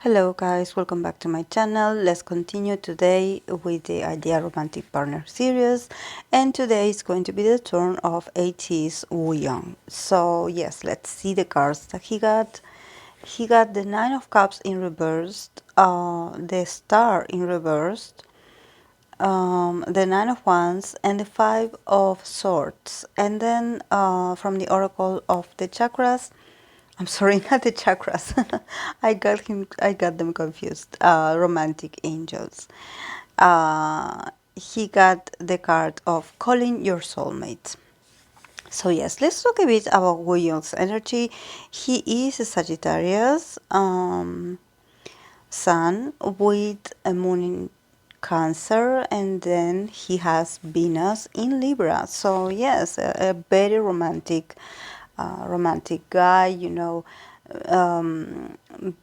Hello guys, welcome back to my channel. Let's continue today with the Ideal Romantic Partner series, and today is going to be the turn of ATEEZ Wooyoung. So yes, let's see the cards that he got. He got the Nine of Cups in reversed, the Star in reversed, the Nine of Wands, and the Five of Swords. And then from the Oracle of the Chakras, I'm sorry, not the chakras. I got them confused. Romantic angels. He got the card of calling your soulmate. So yes, let's talk a bit about Wooyoung's energy. He is a Sagittarius sun with a moon in Cancer, and then he has Venus in Libra. So yes, a very romantic guy.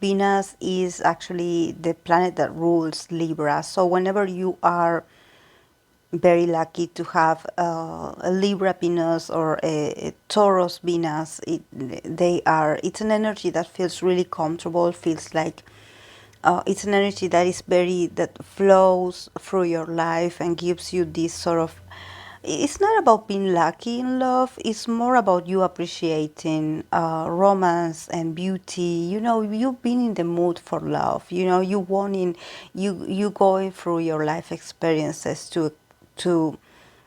Venus is actually the planet that rules Libra. So whenever you are very lucky to have a Libra Venus or a Taurus Venus, it's an energy that feels really comfortable, feels like it's an energy that flows through your life and gives you this sort of, it's not about being lucky in love, it's more about you appreciating romance and beauty. You've been in the mood for love, you going through your life experiences to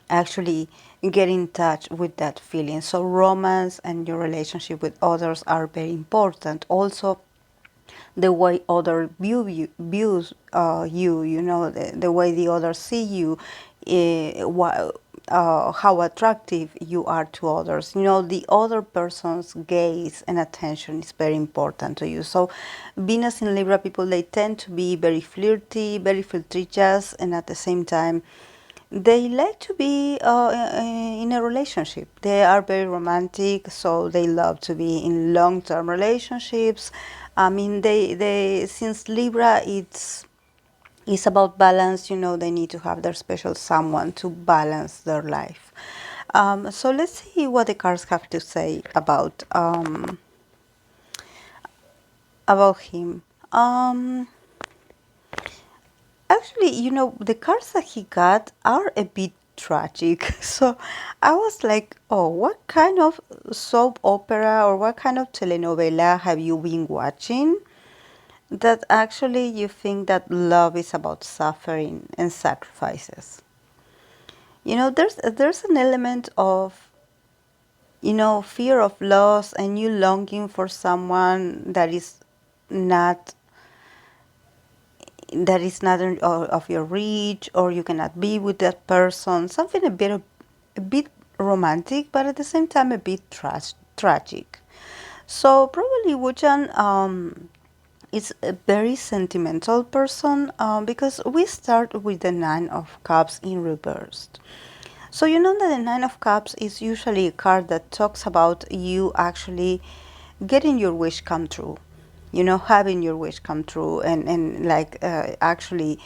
actually get in touch with that feeling. So romance and your relationship with others are very important. Also, the way other views the way the others see you, how attractive you are to others. The other person's gaze and attention is very important to you. So Venus in Libra people, they tend to be very flirty, very flirtatious, and at the same time they like to be in a relationship. They are very romantic, so they love to be in long-term relationships. I mean, they since Libra, it's about balance. They need to have their special someone to balance their life. So let's see what the cards have to say about him. Actually, the cards that he got are a bit tragic. So I was like, oh, what kind of soap opera or what kind of telenovela have you been watching that actually you think that love is about suffering and sacrifices? There's an element of, fear of loss and you longing for someone not of your reach, or you cannot be with that person. Something a bit romantic, but at the same time a bit tragic. So probably Wooyoung is a very sentimental person, because we start with the Nine of Cups in reversed. So you know that the Nine of Cups is usually a card that talks about you actually getting your wish come true, having your wish come true, and like actually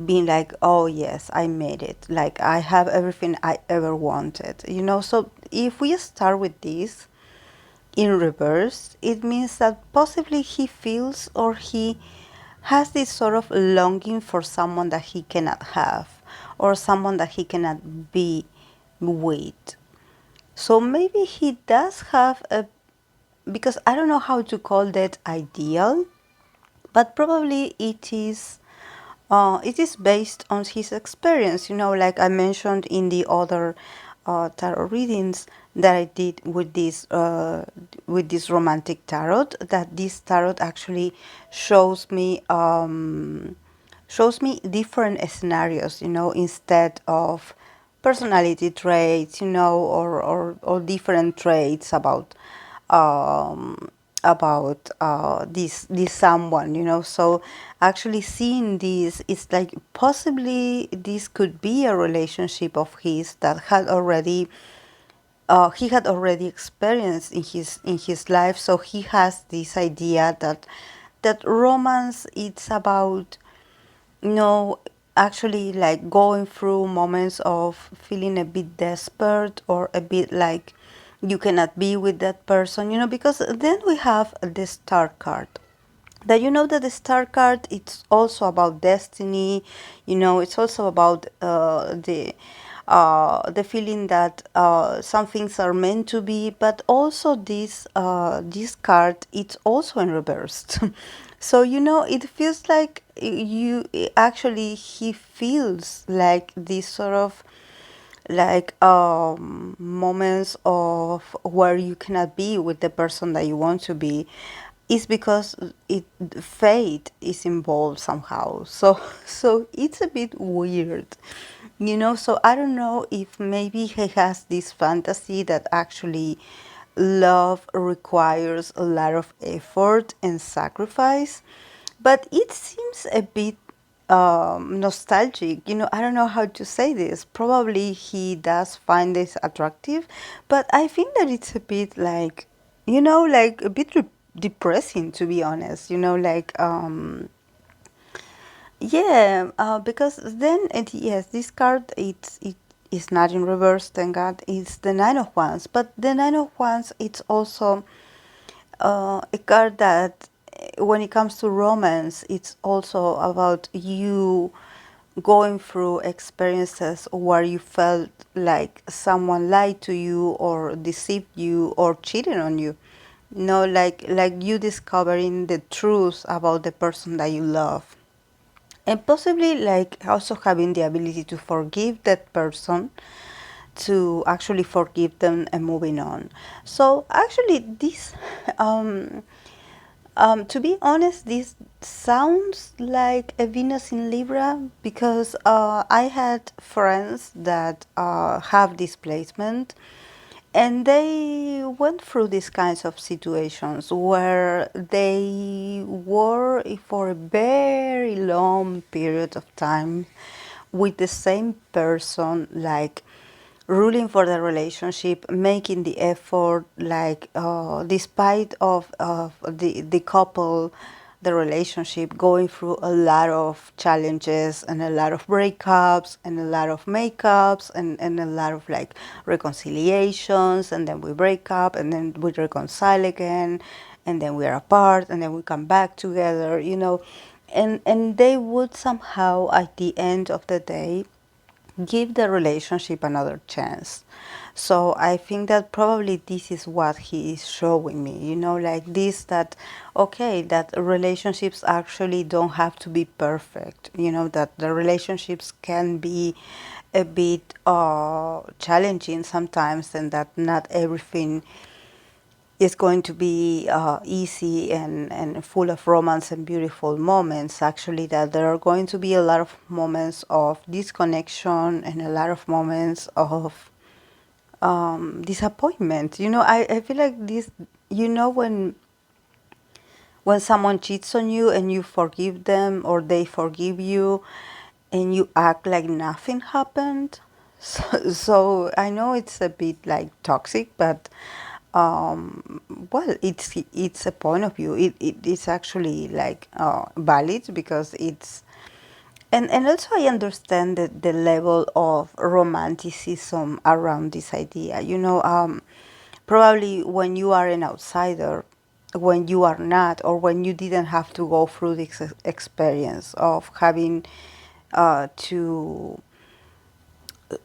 being like, oh yes, I made it, like I have everything I ever wanted. So if we start with this in reverse, it means that possibly he feels, or he has this sort of longing for someone that he cannot have, or someone that he cannot be with. So maybe he does have because I don't know how to call that ideal, but probably it is based on his experience. Like I mentioned in the other tarot readings that I did with this romantic tarot, that this tarot actually shows me different scenarios, instead of personality traits, or different traits about this someone. So actually seeing this, it's like possibly this could be a relationship of his that he had already experienced in his life. So he has this idea that romance, it's about, actually like going through moments of feeling a bit desperate, or a bit like you cannot be with that person, because then we have the Star card. that you know that the star card, it's also about destiny. It's also about the feeling that some things are meant to be, but also this card, it's also in reversed. So it feels like you actually, he feels like this sort of like moments of where you cannot be with the person that you want to be, is because fate is involved somehow. So it's a bit weird. So I don't know if maybe he has this fantasy that actually love requires a lot of effort and sacrifice, but it seems a bit nostalgic. I don't know how to say this. Probably he does find this attractive, but I think that it's a bit like, like a bit depressing, to be honest. Like, yeah, because then, yes, this card, it is not in reverse, thank God. It's the Nine of Wands, but the Nine of Wands, it's also a card that, when it comes to romance, it's also about you going through experiences where you felt like someone lied to you or deceived you or cheated on you. Like you discovering the truth about the person that you love. And possibly like also having the ability to forgive that person, to actually forgive them and moving on. So actually this to be honest, this sounds like a Venus in Libra, because I had friends that have this placement, and they went through these kinds of situations where they were for a very long period of time with the same person, like ruling for the relationship, making the effort, like despite of the couple, the relationship going through a lot of challenges and a lot of breakups and a lot of makeups and a lot of like reconciliations, and then we break up and then we reconcile again, and then we are apart and then we come back together, and they would somehow at the end of the day give the relationship another chance. So I think that probably this is what he is showing me, like this, that okay, that relationships actually don't have to be perfect, that the relationships can be a bit challenging sometimes, and that not everything is going to be easy and full of romance and beautiful moments. Actually, that there are going to be a lot of moments of disconnection and a lot of moments of disappointment. I feel like this, when someone cheats on you and you forgive them or they forgive you, and you act like nothing happened. So I know it's a bit like toxic, but well, it's a point of view. It's actually like valid, because it's, and also I understand the level of romanticism around this idea. Probably when you are an outsider, when you are not, or when you didn't have to go through this experience of having to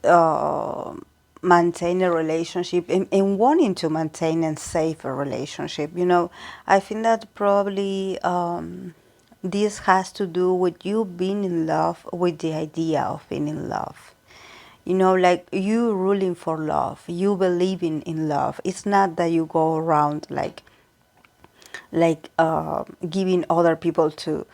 uh, maintain a relationship, and wanting to maintain and save a relationship. I think that probably this has to do with you being in love with the idea of being in love. Like you ruling for love, you believing in love. It's not that you go around like giving other people to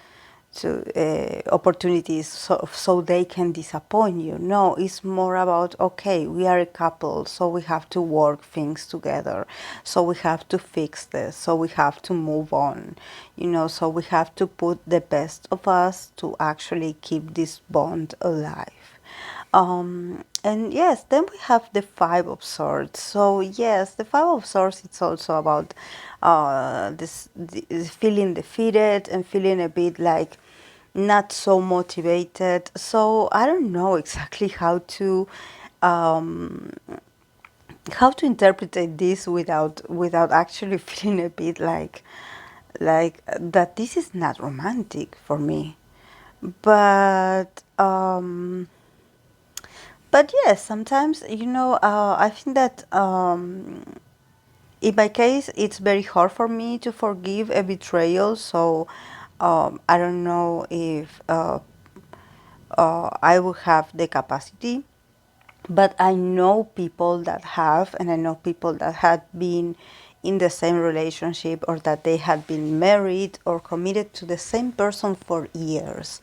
opportunities, so they can disappoint you. No, it's more about, okay, we are a couple, so we have to work things together, so we have to fix this, so we have to move on, so we have to put the best of us to actually keep this bond alive. And yes, then we have the Five of Swords. So yes, the Five of Swords, it's also about this feeling defeated and feeling a bit like not so motivated. So I don't know exactly um, how to interpret this without actually feeling a bit like like that this is not romantic for me. But yes, sometimes, I think that in my case, it's very hard for me to forgive a betrayal. So I don't know if I will have the capacity, but I know people that have, and I know people that had been in the same relationship, or that they had been married or committed to the same person for years,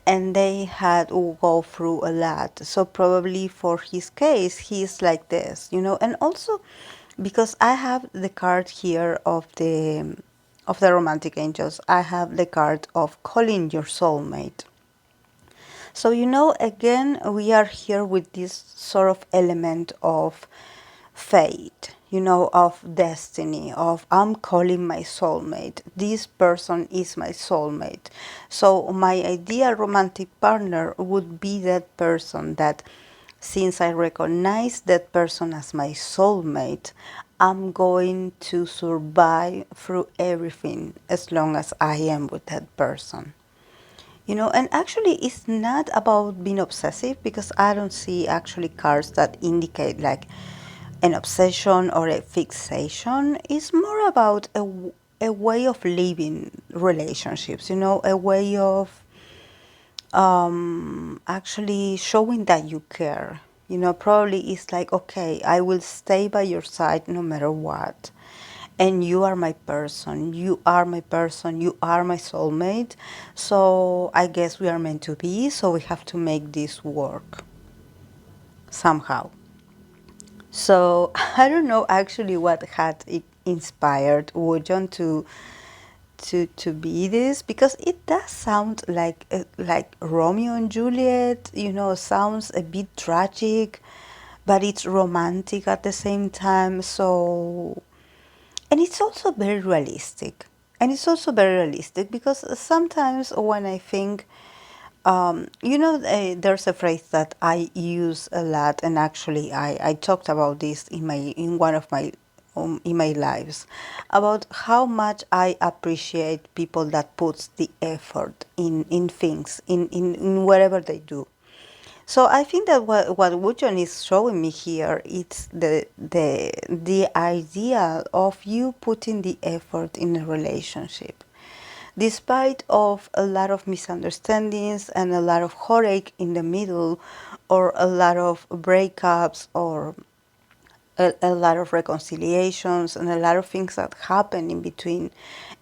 and they had to go through a lot. So probably for his case, he's like this, and also because I have the card here of the romantic angels, I have the card of calling your soulmate. So, again, we are here with this sort of element of fate, of destiny, of I'm calling my soulmate. This person is my soulmate. So, my ideal romantic partner would be that person that, since I recognize that person as my soulmate, I'm going to survive through everything as long as I am with that person. And actually, it's not about being obsessive, because I don't see actually cards that indicate like an obsession or a fixation. It's more about a way of living relationships, a way of actually showing that you care. Probably it's like, okay, I will stay by your side no matter what. And you are my person, you are my person, you are my soulmate. So I guess we are meant to be, so we have to make this work somehow. So I don't know actually what had it inspired Wooyoung to be this, because it does sound like Romeo and Juliet, sounds a bit tragic, but it's romantic at the same time. So, and it's also very realistic. And it's also very realistic because sometimes when I think, there's a phrase that I use a lot, and actually I talked about this in one of my in my lives, about how much I appreciate people that puts the effort in things, in whatever they do. So I think that what Wooyoung is showing me here, it's the idea of you putting the effort in a relationship, despite of a lot of misunderstandings and a lot of heartache in the middle, or a lot of breakups, or a lot of reconciliations, and a lot of things that happen in between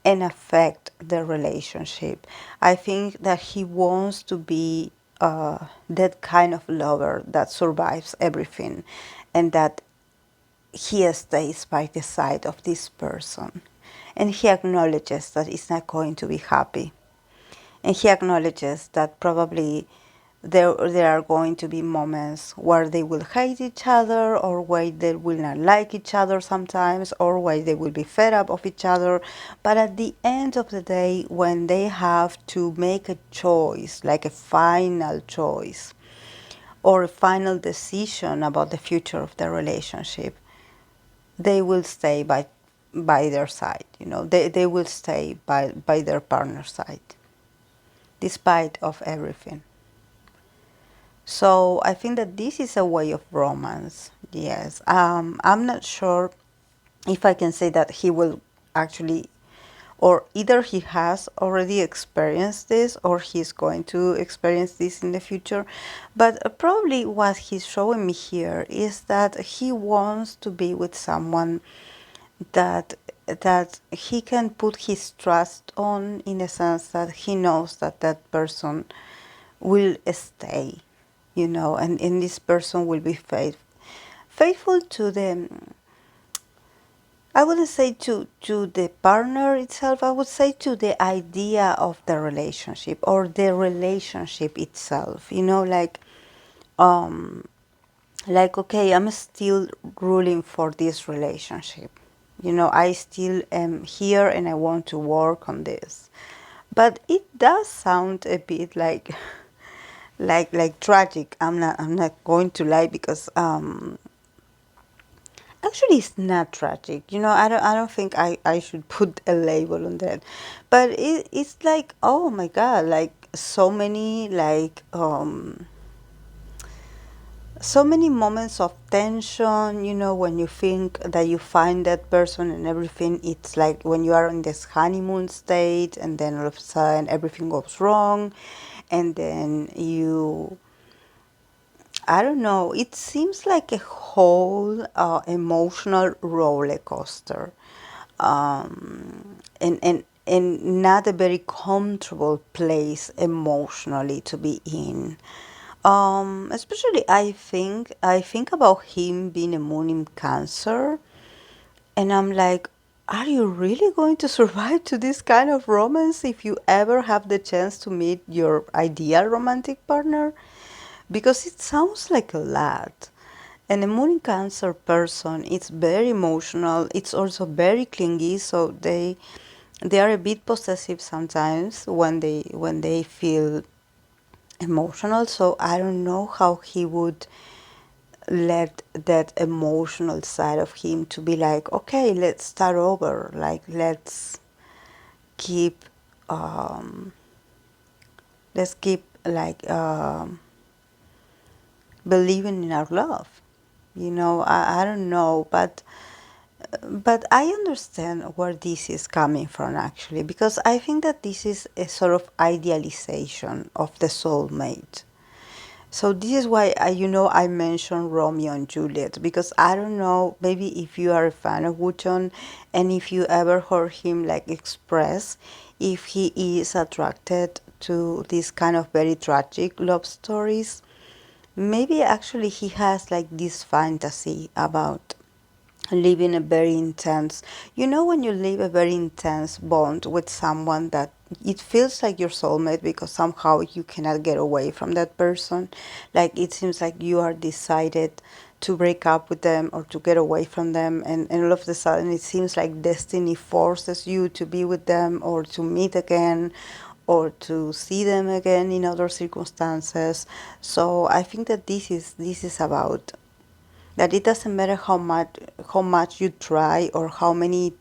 and affect the relationship. I think that he wants to be that kind of lover that survives everything, and that he stays by the side of this person. And he acknowledges that it's not going to be happy. And he acknowledges that probably there are going to be moments where they will hate each other, or where they will not like each other sometimes, or where they will be fed up of each other. But at the end of the day, when they have to make a choice, like a final choice or a final decision about the future of the relationship, they will stay by their side. They will stay by their partner's side, despite of everything. So I think that this is a way of romance. Yes. I'm not sure if I can say that he will actually, or either he has already experienced this, or he's going to experience this in the future. But probably what he's showing me here is that he wants to be with someone that he can put his trust on, in a sense that he knows that that person will stay, and this person will be faithful to them. I wouldn't say to the partner itself, I would say to the idea of the relationship, or the relationship itself, like, okay, I'm still ruling for this relationship. I still am here and I want to work on this. But it does sound a bit like like tragic. I'm not going to lie, because Actually, it's not tragic. I don't think I should put a label on that. But it's like, oh my God, like so many moments of tension, when you think that you find that person and everything. It's like when you are in this honeymoon state, and then all of a sudden everything goes wrong, and then I don't know, it seems like a whole emotional roller coaster, and not a very comfortable place emotionally to be in. Especially I think about him being a moon in Cancer, and I'm like, are you really going to survive to this kind of romance if you ever have the chance to meet your ideal romantic partner? Because it sounds like a lot. And a moon in Cancer person, it's very emotional. It's also very clingy, so they are a bit possessive sometimes when they feel emotional. So I don't know how he would let that emotional side of him to be like, okay, let's start over. Like keep um, let's keep like believing in our love. I don't know, but I understand where this is coming from, actually, because I think that this is a sort of idealization of the soulmate. So this is why I mentioned Romeo and Juliet, because I don't know, maybe if you are a fan of Wooyoung, and if you ever heard him like express if he is attracted to this kind of very tragic love stories. Maybe actually he has like this fantasy about living a very intense, when you live a very intense bond with someone, that it feels like your soulmate, because somehow you cannot get away from that person. Like it seems like you are decided to break up with them or to get away from them, and all of a sudden it seems like destiny forces you to be with them, or to meet again, or to see them again in other circumstances. So I think that this is about that. It doesn't matter how much you try, or how much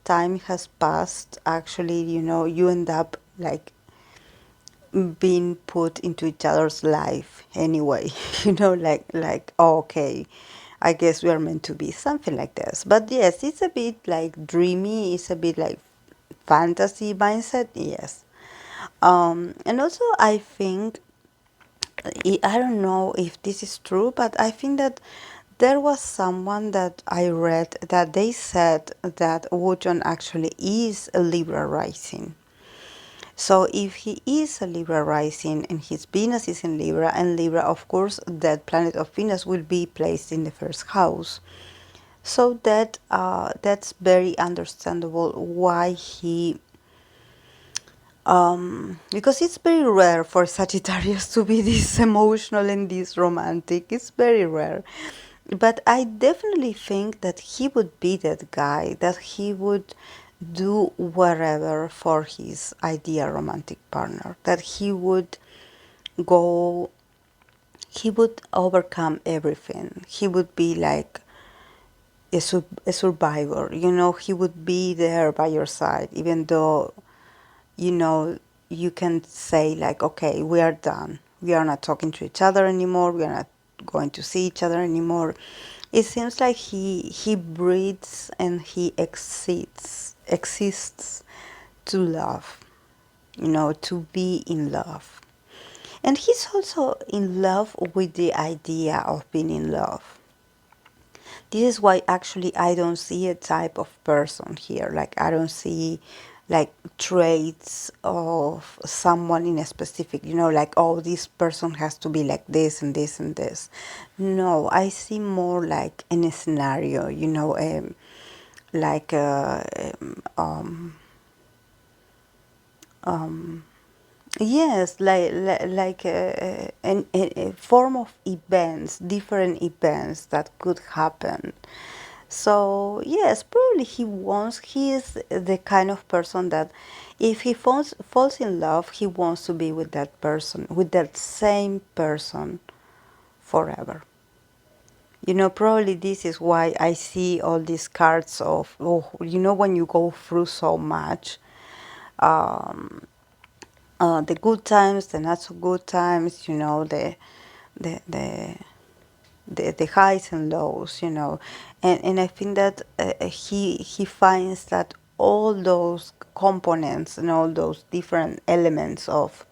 time has passed. Actually, you end up like being put into each other's life anyway. Like, oh, okay, I guess we are meant to be, something like this. But yes, it's a bit like dreamy, it's a bit like fantasy mindset, yes. And also I think, I don't know if this is true, but I think that there was someone that I read that they said that Wooyoung actually is a Libra rising. So if he is a Libra rising and his Venus is in Libra, and Libra, of course, that planet of Venus will be placed in the first house. So that's very understandable why he because it's very rare for Sagittarius to be this emotional and this romantic. It's very rare. But I definitely think that he would be that guy, that he would do whatever for his ideal romantic partner, that go, he would overcome everything. He would be like a survivor, he would be there by your side, even though you know, you can say like, okay, we are done. We are not talking to each other anymore. We are not going to see each other anymore. It seems like he breathes and he exists to love, to be in love. And he's also in love with the idea of being in love. This is why actually I don't see a type of person here. Like I don't see like traits of someone in a specific, like, oh, this person has to be like this and this and this. No, I see more like in a scenario, like yes, like a form of events, different events that could happen. So yes, probably he is the kind of person that if he falls in love, he wants to be with that person, with that same person forever. Probably this is why I see all these cards of, oh, when you go through so much, um, the good times, the not so good times, the, the, the highs and lows, and I think that he finds that all those components and all those different elements of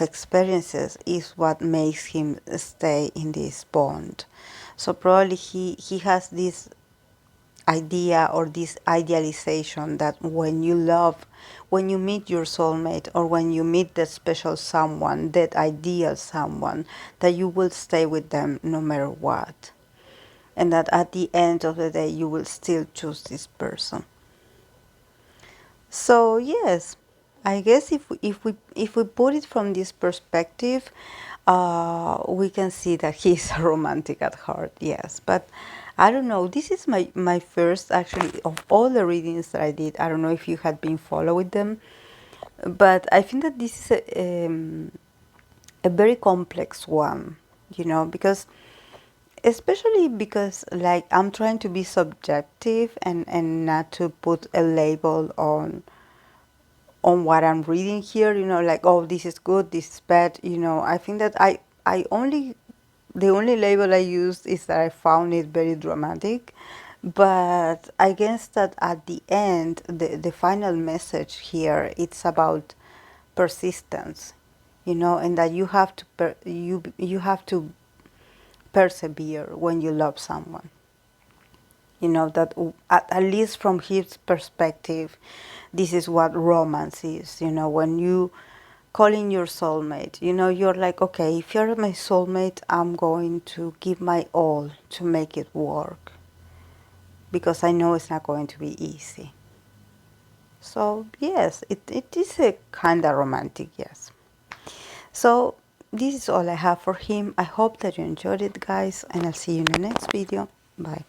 experiences is what makes him stay in this bond. So probably he has this idea or this idealization that when you meet your soulmate or when you meet that special someone, that ideal someone, that you will stay with them no matter what. And that at the end of the day, you will still choose this person. So yes, I guess if we put it from this perspective, we can see that he's a romantic at heart. Yes, but I don't know. This is my first, actually, of all the readings that I did. I don't know if you had been following them, but I think that this is a very complex one. Because especially because, like, I'm trying to be subjective and not to put a label on what I'm reading here, like, oh, this is good, this is bad, I think that the only label I used is that I found it very dramatic, but I guess that at the end, the final message here, it's about persistence, and that you have to you have to persevere when you love someone. That at least from his perspective, this is what romance is. When you call in your soulmate, you're like, okay, if you're my soulmate, I'm going to give my all to make it work, because I know it's not going to be easy. So yes, it is a kind of romantic, yes. So this is all I have for him. I hope that you enjoyed it, guys, and I'll see you in the next video. Bye.